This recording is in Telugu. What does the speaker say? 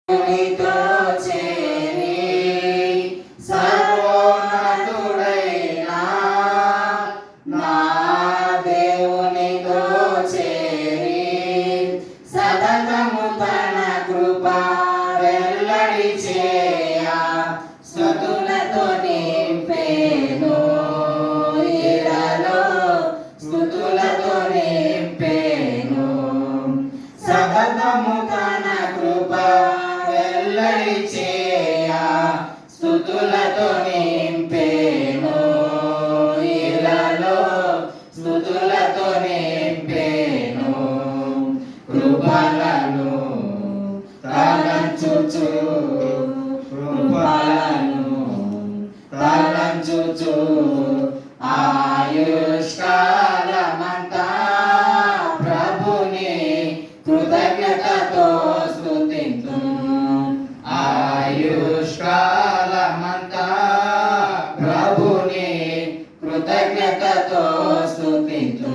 నీతో చేరి సర్వోన్నతుడైనా నా దేవునితో చేరి సతతము తన కృప వెల్లడి చేయ స్తుతులతో నింపేను ఇలలో స్తుతులతో నింపేను సతతము తన కృప వెల్లడి చేయ స్తుతులతో నింపేను ఇలలో స్తుతులతో నింపేను కృపలను తలంచుచు కృపలను తలంచుచు ఆయుష్కాలమంతా ప్రభుని కృతజ్ఞతతో స్తుతింతు ఆయుష్కాలమంతా ప్రభుని కృతజ్ఞతతో స్తుతింతు